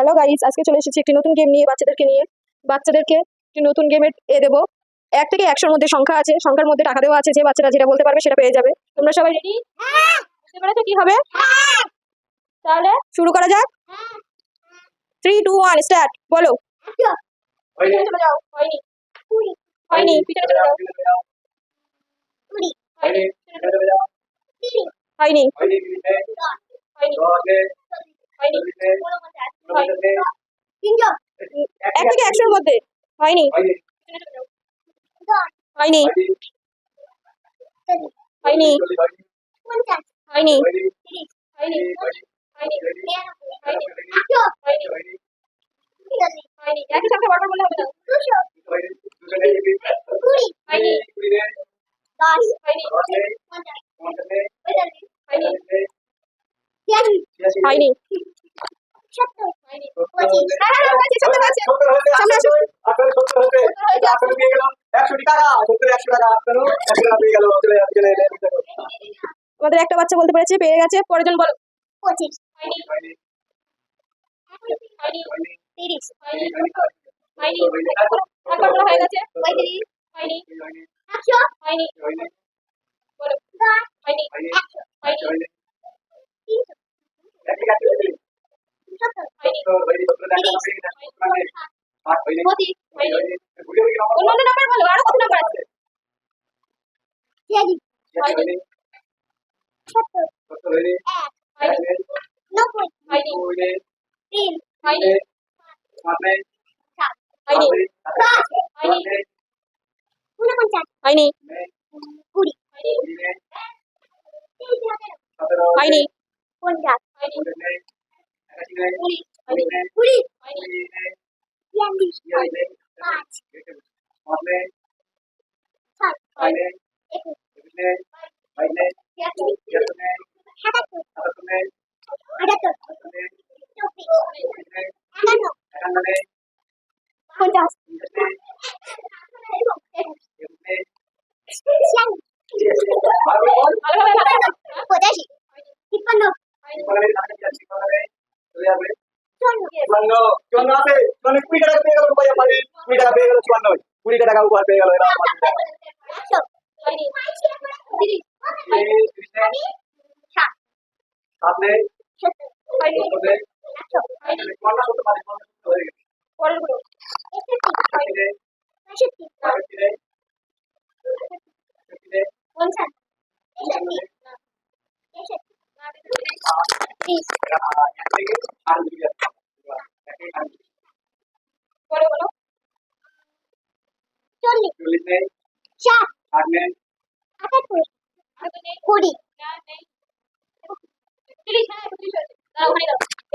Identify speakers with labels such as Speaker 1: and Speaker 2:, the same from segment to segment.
Speaker 1: Hello guys, আজকে চলে এসেছি একটি নতুন গেম নিয়ে বাচ্চাদেরকে একটি নতুন গেমের দেবো। 1 থেকে 100-র মধ্যে সংখ্যা আছে, সংখ্যার মধ্যে টাকা দেওয়া আছে, যে বাচ্চারা যেটা বলতে পারবে সেটা পেয়ে যাবে। তোমরা সবাই রেডি? বুঝতে পেরেছো কি হবে? তাহলে শুরু করা যাক। 3 2 1 স্টার্ট। বলো। পিছনে চলে যাও। হয়নি, পিছনে চলে যাও। হয়নি, হয়নি, হয়নি, 1 থেকে 100-র মধ্যে হয়নি, হয়নি, হয়নি, হয়নি, হয়নি, হয়নি, একই সংখ্যা বারবার বললে হবে না। হয়নি, হয়নি, হয়নি, আমাদের একটা বাচ্চা বলতে পেরেছে, পেয়ে গেছে। পরের জন বলো। 25, হয়নি, হয়নি, 30, হয়নি, হয়নি, একবার বলা হয়ে গেছে। 35, হয়নি, 100, হয়নি, বলো। হয়নি, 100, হয়নি, 300, অন্য নাম্বার বলো, আরো কত নাম্বার আছে?
Speaker 2: 20 টাকা উপহার পেয়ে গেল।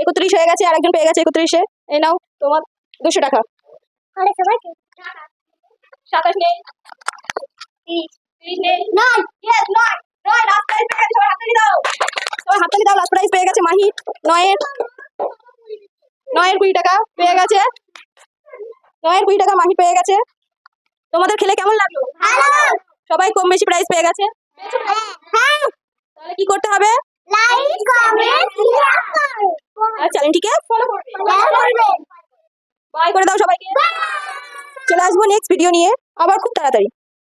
Speaker 1: একত্রিশ হয়ে গেছে, আরেকজন পেয়ে গেছে 31-এ। এই নাও তোমার 200 টাকা। 27 নেই, 30 নেই, 9, ইয়েস 9, লাস্ট প্রাইজ পেয়ে গেছে। সবাই হাততালি দাও, লাস্ট প্রাইজ পেয়ে গেছে মাহি। 9-এর 20 টাকা পেয়ে গেছে। 9-এর 20 টাকা মাহি পেয়ে গেছে। তোমাদের খেলে কেমন লাগলো? সবাই কম বেশি প্রাইজ পেয়ে গেছে। তাহলে কি করতে হবে?
Speaker 3: লাইক, কমেন্ট, শেয়ার
Speaker 1: আর চ্যানেলটিকে ফলো করবে। বাই করে দাও সবাইকে। চলে আসবো নেক্সট ভিডিও নিয়ে আবার খুব তাড়াতাড়ি।